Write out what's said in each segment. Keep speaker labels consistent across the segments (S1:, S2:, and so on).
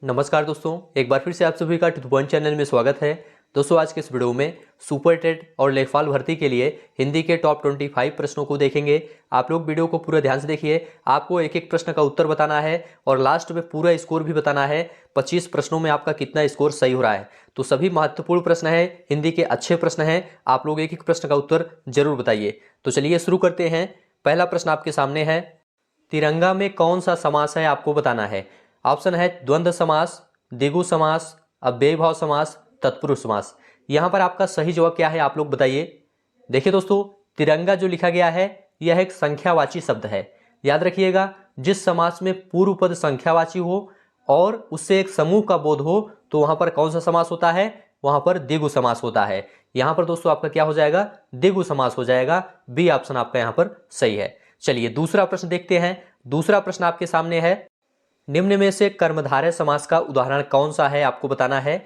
S1: नमस्कार दोस्तों, एक बार फिर से आप सभी का टू द पॉइंट चैनल में स्वागत है। दोस्तों, आज के इस वीडियो में सुपर टेट और लेखपाल भर्ती के लिए हिंदी के टॉप 25 प्रश्नों को देखेंगे। आप लोग वीडियो को पूरा ध्यान से देखिए। आपको एक एक प्रश्न का उत्तर बताना है और लास्ट में पूरा स्कोर भी बताना है। 25 प्रश्नों में आपका कितना स्कोर सही हो रहा है। तो सभी महत्वपूर्ण प्रश्न है, हिंदी के अच्छे प्रश्न हैं। आप लोग एक एक प्रश्न का उत्तर जरूर बताइए। तो चलिए शुरू करते हैं। पहला प्रश्न आपके सामने है, तिरंगा में कौन सा समास है आपको बताना है। ऑप्शन है द्वंद्व समास, द्विगु समास, अव्ययीभाव समास, तत्पुरुष समास। यहां पर आपका सही जवाब क्या है आप लोग बताइए। देखिए दोस्तों, तिरंगा जो लिखा गया है यह एक संख्यावाची शब्द है। याद रखिएगा, जिस समास में पूर्व पद संख्यावाची हो और उससे एक समूह का बोध हो तो वहां पर कौन सा समास होता है, वहां पर द्विगु समास होता है। यहां पर दोस्तों आपका क्या हो जाएगा, द्विगु समास हो जाएगा। बी ऑप्शन आपका यहां पर सही है। चलिए दूसरा प्रश्न देखते हैं। दूसरा प्रश्न आपके सामने है, निम्न में से कर्मधारय समास का उदाहरण कौन सा है आपको बताना है।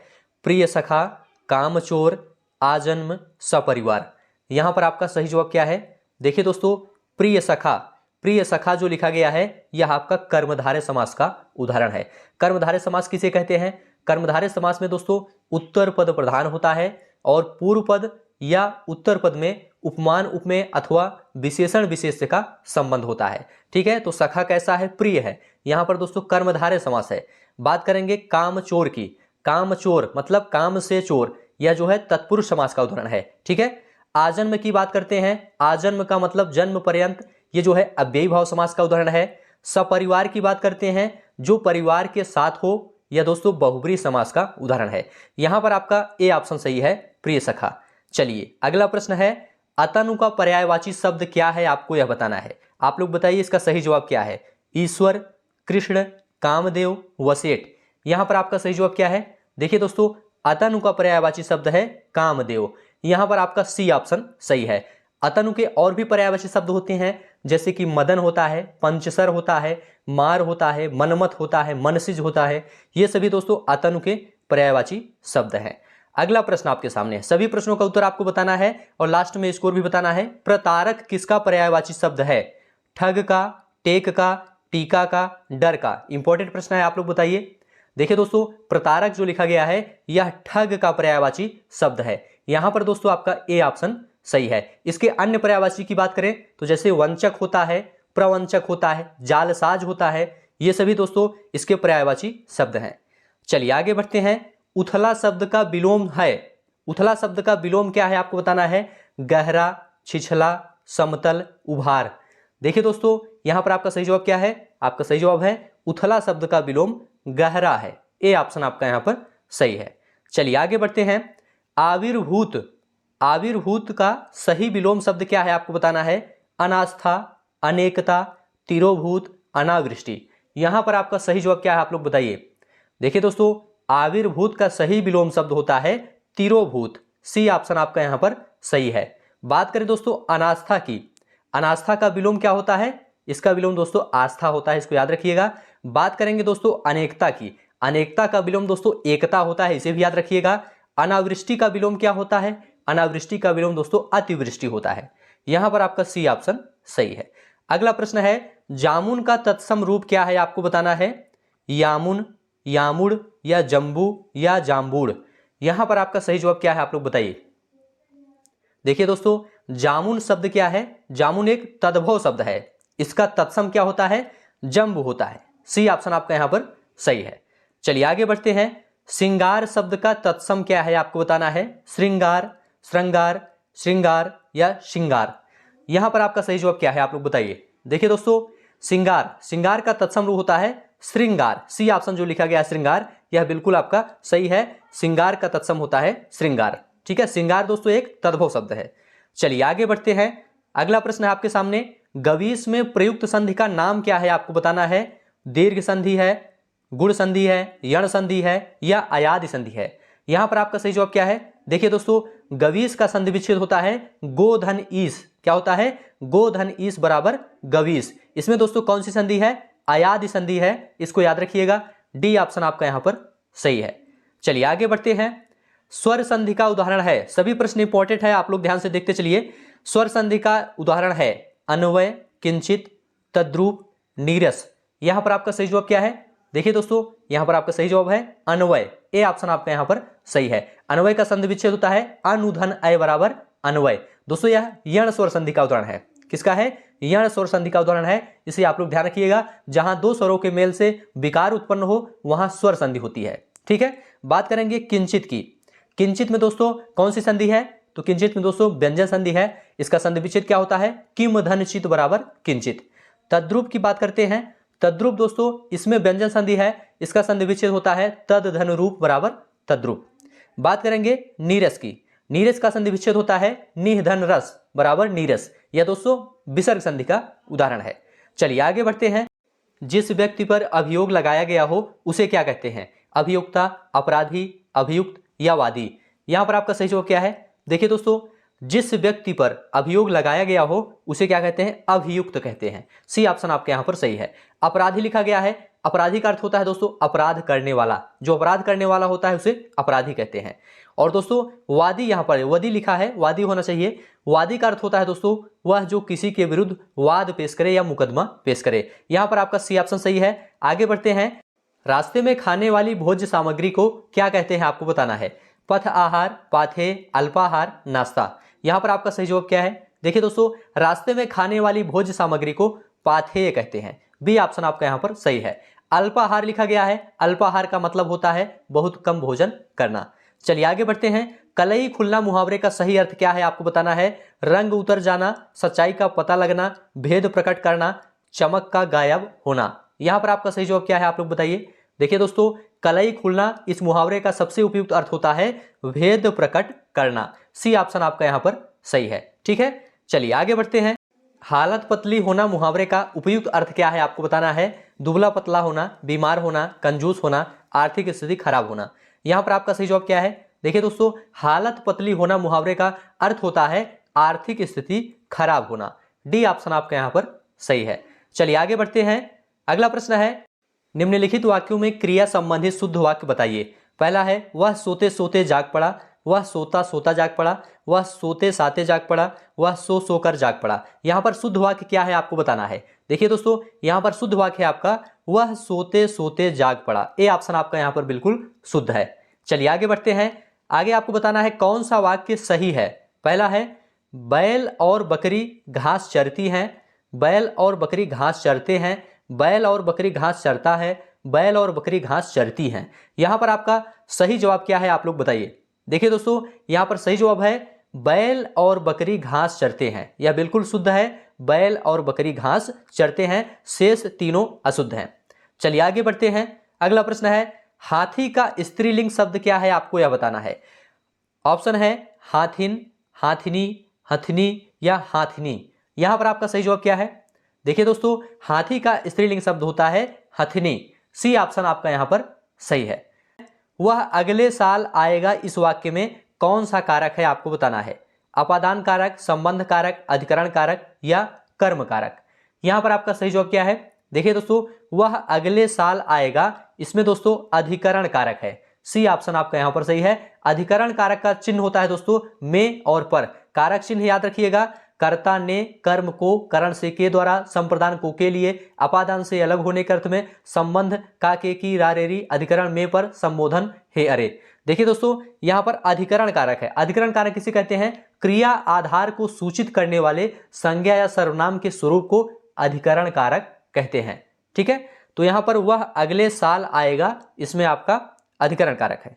S1: प्रिय सखा, कामचोर, आजन्म, सपरिवार। यहां पर आपका सही जवाब क्या है। देखिए दोस्तों, प्रिय सखा, प्रिय सखा जो लिखा गया है यह आपका कर्मधारय समास का उदाहरण है। कर्मधारय समास किसे कहते हैं। कर्मधारय समास में दोस्तों उत्तर पद प्रधान होता है और पूर्व पद या उत्तर पद में उपमान उपमेय अथवा विशेषण विशेष्य का संबंध होता है। ठीक है, तो सखा कैसा है, प्रिय है। यहां पर दोस्तों कर्मधारय समास है। बात करेंगे कामचोर की। कामचोर मतलब काम से चोर, यह जो है तत्पुरुष समास का उदाहरण है। ठीक है। आजन्म की बात करते हैं। आजन्म का मतलब जन्म पर्यंत, ये जो है अव्ययी भाव समास का उदाहरण है। सपरिवार की बात करते हैं, जो परिवार के साथ हो, यह दोस्तों बहुब्रीहि समास का उदाहरण है। यहां पर आपका ए ऑप्शन सही है, प्रिय सखा। चलिए अगला प्रश्न है, अतनु का पर्यायवाची शब्द क्या है आपको यह बताना है। आप लोग बताइए इसका सही जवाब क्या है। ईश्वर, कृष्ण, कामदेव, वसेठ। यहां पर आपका सही जवाब क्या है। देखिए दोस्तों, अतनु का पर्यायवाची शब्द है कामदेव। यहां पर आपका सी ऑप्शन सही है। अतनु के और भी पर्यायवाची शब्द होते हैं, जैसे कि मदन होता है, पंचसर होता है, मार होता है, मनमथ होता है, मनसिज होता है। ये सभी दोस्तों अतनु के पर्यायवाची शब्द हैं। अगला प्रश्न आपके सामने है। सभी प्रश्नों का उत्तर आपको बताना है और लास्ट में स्कोर भी बताना है। प्रतारक किसका पर्यायवाची शब्द है। ठग का, टेक का, टीका का, डर का। इंपॉर्टेंट प्रश्न है, आप लोग बताइए। देखिए दोस्तों, प्रतारक जो लिखा गया है यह ठग का पर्यायवाची शब्द है। यहां पर दोस्तों आपका ए ऑप्शन सही है। इसके अन्य पर्यायवाची की बात करें तो जैसे वंचक होता है, प्रवंचक होता है, जालसाज होता है, ये सभी दोस्तों इसके पर्यायवाची शब्द हैं। चलिए आगे बढ़ते हैं। उथला शब्द का विलोम है। उथला शब्द का विलोम क्या है आपको बताना है। गहरा, छिछला, समतल, उभार। देखिए दोस्तों, यहां पर आपका सही जवाब क्या है। आपका सही जवाब है उथला शब्द का विलोम गहरा है। ए ऑप्शन आपका यहां पर सही है। चलिए आगे बढ़ते हैं। आविर्भूत, आविर्भूत का सही विलोम शब्द क्या है आपको बताना है। अनास्था, अनेकता, तिरोभूत, अनावृष्टि। यहां पर आपका सही जवाब क्या है आप लोग बताइए। देखिए दोस्तों, आविर्भूत का सही विलोम शब्द होता है तिरोभूत। सी ऑप्शन आपका यहां पर सही है। बात करें दोस्तों अनास्था की। अनास्था का विलोम क्या होता है। इसका विलोम दोस्तों आस्था होता है, इसको याद रखिएगा। बात करेंगे दोस्तों अनेकता की। अनेकता का विलोम दोस्तों एकता होता है, इसे भी याद रखिएगा। अनावृष्टि का विलोम क्या होता है। अनावृष्टि का विलोम दोस्तों अतिवृष्टि होता है। यहां पर आपका सी ऑप्शन सही है। अगला प्रश्न है, जामुन का तत्सम रूप क्या है आपको बताना है। यामुन, यामुड़ या जम्बू या जाम्बूड़। यहां पर आपका सही जवाब क्या है आप लोग बताइए। देखिए दोस्तों, जामुन शब्द क्या है। जामुन एक तद्भव शब्द है, इसका तत्सम क्या होता है, जम्बू होता है। सी ऑप्शन आपका यहां पर सही है। चलिए आगे बढ़ते हैं। श्रृंगार शब्द का तत्सम क्या है आपको बताना है। श्रृंगार, श्रृंगार, श्रृंगार या श्रृंगार। यहां पर आपका सही जवाब क्या है आप लोग बताइए। देखिए दोस्तों, श्रृंगार, श्रृंगार का तत्सम रूप होता है श्रृंगार। सी ऑप्शन जो लिखा गया है श्रृंगार, यह बिल्कुल आपका सही है। श्रृंगार का तत्सम होता है श्रृंगार। ठीक है, श्रृंगार दोस्तों एक तद्भव शब्द है। चलिए आगे बढ़ते हैं। अगला प्रश्न है आपके सामने, गवीस में प्रयुक्त संधि का नाम क्या है आपको बताना है। दीर्घ संधि है, गुण संधि है, यण संधि है या अयादि संधि है। यहां पर आपका सही जवाब क्या है। देखिए दोस्तों, गवीस का संधि विच्छेद होता है गोधन ईस। क्या होता है, गोधन ईस बराबर गवीस। इसमें दोस्तों कौन सी संधि है, अयादि संधि है, इसको याद रखिएगा। डी ऑप्शन आपका यहां पर सही है। चलिए आगे बढ़ते हैं। स्वर संधि का उदाहरण है। सभी प्रश्न इंपॉर्टेंट है, आप लोग ध्यान से देखते चलिए। स्वर संधि का उदाहरण है अन्वय, किंचित, तद्रूप, नीरस। यहां पर आपका सही जवाब क्या है। देखिए दोस्तों यहाँ पर आपका सही जवाब है अन्वय। ए ऑप्शन आपका यहाँ पर सही है। अन्वय का संधि विच्छेद होता है अनुधन अय बराबर अन्वय। दोस्तों यह यण स्वर संधि का उदाहरण है। किसका है? यण स्वर संधि का उदाहरण है। इसे आप लोग ध्यान रखिएगा, जहां दो स्वरों के मेल से विकार उत्पन्न हो वहां स्वर संधि होती है। ठीक है, बात करेंगे किंचित की। किंचित में दोस्तों कौन सी संधि है? तो किंचित में दोस्तों व्यंजन संधि है। इसका संधि विच्छेद क्या होता है? किम धन चित बराबर किंचित। तद्रुप की बात करते हैं। तद्रुप दोस्तों इसमें व्यंजन संधि है, इसका संधि विच्छेद होता है तद धन रूप बराबर तद्रुप। बात करेंगे नीरस की। नीरस का संधि विच्छेद होता है निह धन रस बराबर नीरस। यह दोस्तों विसर्ग संधि का उदाहरण है। चलिए आगे बढ़ते हैं। जिस व्यक्ति पर अभियोग लगाया गया हो उसे क्या कहते हैं? अभियोक्ता, अपराधी, अभियुक्त या वादी। यहां पर आपका सही जवाब क्या है? देखिए दोस्तों जिस व्यक्ति पर अभियोग लगाया गया हो उसे क्या कहते हैं? अभियुक्त कहते हैं। सी ऑप्शन आपके यहां पर सही है। अपराधी लिखा गया है। अपराधी का अर्थ होता है दोस्तों अपराध करने वाला। जो अपराध करने वाला होता है उसे अपराधी कहते हैं। और दोस्तों वादी, यहां पर वादी लिखा है, वादी होना चाहिए। वादी का अर्थ होता है दोस्तों वह जो किसी के विरुद्ध वाद पेश करे या मुकदमा पेश करे। यहां पर आपका सी ऑप्शन सही है। आगे बढ़ते हैं। रास्ते में खाने वाली भोज्य सामग्री को क्या कहते हैं? आपको बताना है। पथ आहार, पाथेय, अल्पाहार, नाश्ता। यहां पर आपका सही जवाब क्या है? देखिए दोस्तों रास्ते में खाने वाली भोज्य सामग्री को पाथेय कहते हैं। बी ऑप्शन आपका यहां पर सही है। अल्पाहार लिखा गया है। अल्पाहार का मतलब होता है बहुत कम भोजन करना। चलिए आगे बढ़ते हैं। कलई खुलना मुहावरे का सही अर्थ क्या है? आपको बताना है। रंग उतर जाना, सच्चाई का पता लगना, भेद प्रकट करना, चमक का गायब होना। यहां पर आपका सही जवाब क्या है? आप लोग बताइए। देखिए दोस्तों कलई खुलना इस मुहावरे का सबसे उपयुक्त अर्थ होता है भेद प्रकट करना। सी ऑप्शन आपका यहां पर सही है। ठीक है, चलिए आगे बढ़ते हैं। हालत पतली होना मुहावरे का उपयुक्त अर्थ क्या है? आपको बताना है। दुबला पतला होना, बीमार होना, कंजूस होना, आर्थिक स्थिति खराब होना। यहां पर आपका सही जवाब क्या है? देखिए दोस्तों हालत पतली होना मुहावरे का अर्थ होता है आर्थिक स्थिति खराब होना। डी ऑप्शन आपका यहां पर सही है। चलिए आगे बढ़ते हैं। अगला प्रश्न है निम्नलिखित वाक्यों में क्रिया संबंधित शुद्ध वाक्य बताइए। पहला है वह सोते सोते जाग पड़ा, वह सोता सोता जाग पड़ा, वह सोते साते जाग पड़ा, वह सो सोकर जाग पड़ा। यहां पर शुद्ध वाक्य क्या है? आपको बताना है। देखिए दोस्तों यहां पर शुद्ध वाक्य है आपका वह सोते सोते जाग पड़ा। ए ऑप्शन आपका यहां पर बिल्कुल शुद्ध है। चलिए आगे बढ़ते हैं। आगे आपको बताना है कौन सा वाक्य सही है। पहला है बैल और बकरी घास चरती हैं, बैल और बकरी घास चरते हैं, बैल और बकरी घास चरता है, बैल और बकरी घास चरती हैं। यहां पर आपका सही जवाब क्या है? आप लोग बताइए। देखिए दोस्तों यहां पर सही जवाब है बैल और बकरी घास चरते हैं। यह बिल्कुल शुद्ध है। बैल और बकरी घास चरते हैं, शेष तीनों अशुद्ध हैं। चलिए आगे बढ़ते हैं। अगला प्रश्न है हाथी का स्त्रीलिंग शब्द क्या है? आपको यह बताना है। ऑप्शन है हाथिन, हाथिनी, हथनी या हाथिनी। यहां पर आपका सही जवाब क्या है? देखिए दोस्तों हाथी का स्त्रीलिंग शब्द होता है हथनी। सी ऑप्शन आपका यहां पर सही है। वह अगले साल आएगा इस वाक्य में कौन सा कारक है? आपको बताना है। अपादान कारक, संबंध कारक, अधिकरण कारक या कर्म कारक। यहां पर आपका सही जवाब क्या है? देखिए दोस्तों वह अगले साल आएगा, इसमें दोस्तों अधिकरण कारक है। सी ऑप्शन आपका यहां पर सही है। अधिकरण कारक का चिन्ह होता है दोस्तों में और पर। कारक चिन्ह याद रखिएगा। कर्ता ने कर्म को करण से के द्वारा, संप्रदान को के लिए, अपादान से अलग होने के अर्थ में, संबंध का के की रारेरी, अधिकरण में पर, संबोधन हे अरे। देखिए दोस्तों यहां पर अधिकरण कारक है। अधिकरण कारक किसे कहते हैं? क्रिया आधार को सूचित करने वाले संज्ञा या सर्वनाम के स्वरूप को अधिकरण कारक कहते हैं। ठीक है, तो यहां पर वह अगले साल आएगा, इसमें आपका अधिकरण कारक है।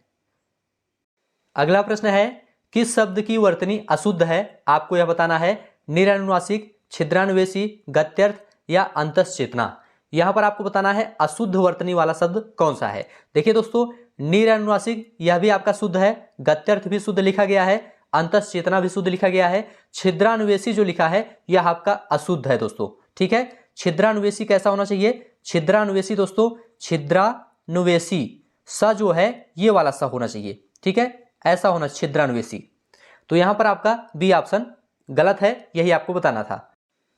S1: अगला प्रश्न है किस शब्द की वर्तनी अशुद्ध है? आपको यह बताना है। निरनुनासिक, छिद्रान्वेषी, गत्यर्थ या अंतश्चेतना। यहां पर आपको बताना है अशुद्ध वर्तनी वाला शब्द कौन सा है। देखिए दोस्तों निरनुनासिक यह भी आपका शुद्ध है, गत्यर्थ भी शुद्ध लिखा गया है, अंतश्चेतना भी शुद्ध लिखा गया है। छिद्रान्वेषी जो लिखा है यह आपका अशुद्ध है दोस्तों। ठीक है, छिद्रान्वेषी कैसा होना चाहिए? छिद्रान्वेषी दोस्तों छिद्रान्वेषी स जो है ये वाला स होना चाहिए। ठीक है, ऐसा होना छिद्रान्वेषी। तो यहां पर आपका बी ऑप्शन गलत है, यही आपको बताना था।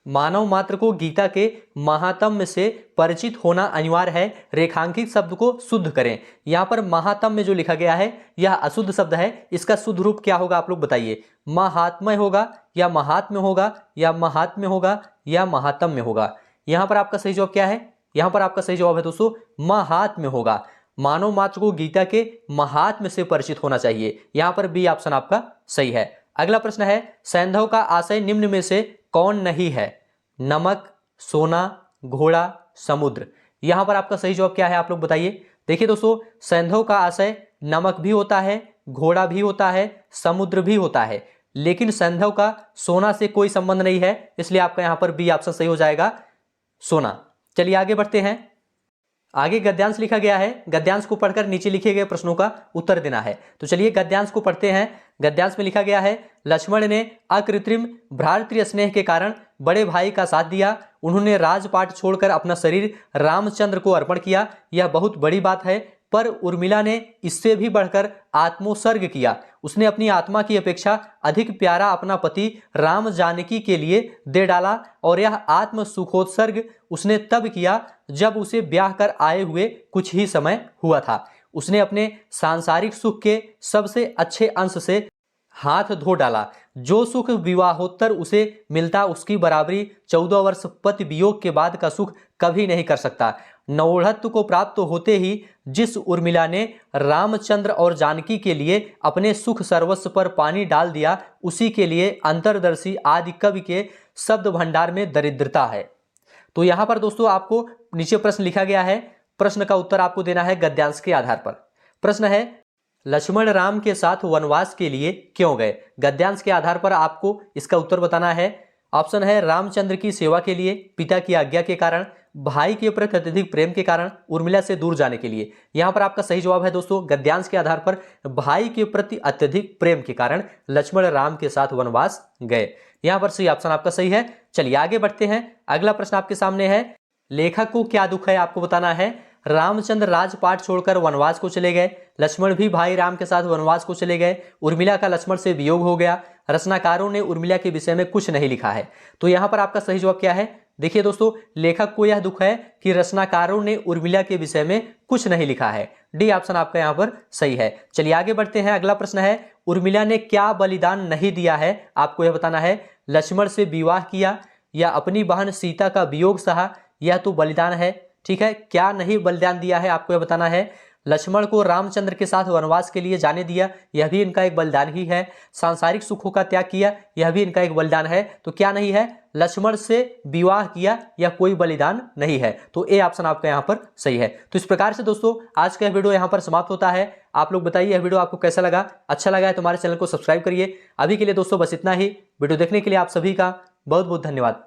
S1: मानव मात्र को गीता के महात्म्य से परिचित होना अनिवार्य है, रेखांकित शब्द को शुद्ध करें। यहां पर महात्म्य जो लिखा गया है यह अशुद्ध शब्द है। इसका शुद्ध रूप क्या होगा? आप लोग बताइए। महात्म्य होगा या महात्म्य होगा या महात्म्य होगा या महात्म्य होगा। यहां पर आपका सही जवाब क्या है? यहां पर आपका सही जवाब है दोस्तों महात्म्य होगा। मानव मात्र को गीता के महात्म्य से परिचित होना चाहिए। यहां पर बी ऑप्शन आपका सही है। अगला प्रश्न है, सैंधव का आशय निम्न में से कौन नहीं है? नमक, सोना, घोड़ा, समुद्र। यहां पर आपका सही जवाब क्या है आप लोग बताइए। देखिए दोस्तों, सैंधव का आशय नमक भी होता है, घोड़ा भी होता है, समुद्र भी होता है, लेकिन सैंधव का सोना से कोई संबंध नहीं है, इसलिए आपका यहां पर बी ऑप्शन सही हो जाएगा, सोना। चलिए आगे बढ़ते हैं। आगे गद्यांश लिखा गया है, गद्यांश को पढ़कर नीचे लिखे गए प्रश्नों का उत्तर देना है। तो चलिए गद्यांश को पढ़ते हैं। गद्यांश में लिखा गया है, लक्ष्मण ने अकृत्रिम भ्रातृ स्नेह के कारण बड़े भाई का साथ दिया। उन्होंने राजपाट छोड़कर अपना शरीर रामचंद्र को अर्पण किया, यह बहुत बड़ी बात है। पर उर्मिला ने इससे भी बढ़कर आत्मोत्सर्ग किया। उसने अपनी आत्मा की अपेक्षा अधिक प्यारा अपना पति राम जानकी के लिए दे डाला, और यह आत्म सुखोत्सर्ग उसने तब किया जब उसे ब्याह कर आए हुए कुछ ही समय हुआ था। उसने अपने सांसारिक सुख के सबसे अच्छे अंश से हाथ धो डाला। जो सुख विवाहोत्तर उसे मिलता, उसकी बराबरी 14 वर्ष पति वियोग के बाद का सुख कभी नहीं कर सकता। नौढ़त्व को प्राप्त होते ही जिस उर्मिला ने रामचंद्र और जानकी के लिए अपने सुख सर्वस्व पर पानी डाल दिया, उसी के लिए अंतरदर्शी आदि कवि के शब्द भंडार में दरिद्रता है। तो यहां पर दोस्तों आपको नीचे प्रश्न लिखा गया है, प्रश्न का उत्तर आपको देना है गद्यांश के आधार पर। प्रश्न है, लक्ष्मण राम के साथ वनवास के लिए क्यों गए? गद्यांश के आधार पर आपको इसका उत्तर बताना है। ऑप्शन है, रामचंद्र की सेवा के लिए, पिता की आज्ञा के कारण, भाई के प्रति अत्यधिक प्रेम के कारण, उर्मिला से दूर जाने के लिए। यहां पर आपका सही जवाब है दोस्तों गद्यांश के आधार पर भाई के प्रति अत्यधिक प्रेम के कारण लक्ष्मण राम के साथ वनवास गए। यहां पर सही ऑप्शन आपका सही है। चलिए आगे बढ़ते हैं। अगला प्रश्न आपके सामने है, लेखक को क्या दुख है आपको बताना है। रामचंद्र राजपाट छोड़कर वनवास को चले गए, लक्ष्मण भी भाई राम के साथ वनवास को चले गए, उर्मिला का लक्ष्मण से वियोग हो गया। रचनाकारों ने उर्मिला के विषय में कुछ नहीं लिखा है। तो यहां पर आपका सही जवाब क्या है? देखिए दोस्तों, लेखक को यह दुख है कि रचनाकारों ने उर्मिला के विषय में कुछ नहीं लिखा है। डी ऑप्शन आपका यहां पर सही है। चलिए आगे बढ़ते हैं। अगला प्रश्न है, उर्मिला ने क्या बलिदान नहीं दिया है आपको यह बताना है। लक्ष्मण से विवाह किया या अपनी बहन सीता का वियोग सहा, यह तो बलिदान है। ठीक है, क्या नहीं बलिदान दिया है आपको यह बताना है। लक्ष्मण को रामचंद्र के साथ वनवास के लिए जाने दिया, यह भी इनका एक बलिदान ही है। सांसारिक सुखों का त्याग किया, यह भी इनका एक बलिदान है। तो क्या नहीं है? लक्ष्मण से विवाह किया, यह कोई बलिदान नहीं है। तो ए ऑप्शन आपका यहाँ पर सही है। तो इस प्रकार से दोस्तों आज का वीडियो यहाँ पर समाप्त होता है। आप लोग बताइए यह वीडियो आपको कैसा लगा। अच्छा लगा है तो हमारे चैनल को सब्सक्राइब करिए। अभी के लिए दोस्तों बस इतना ही। वीडियो देखने के लिए आप सभी का बहुत बहुत धन्यवाद।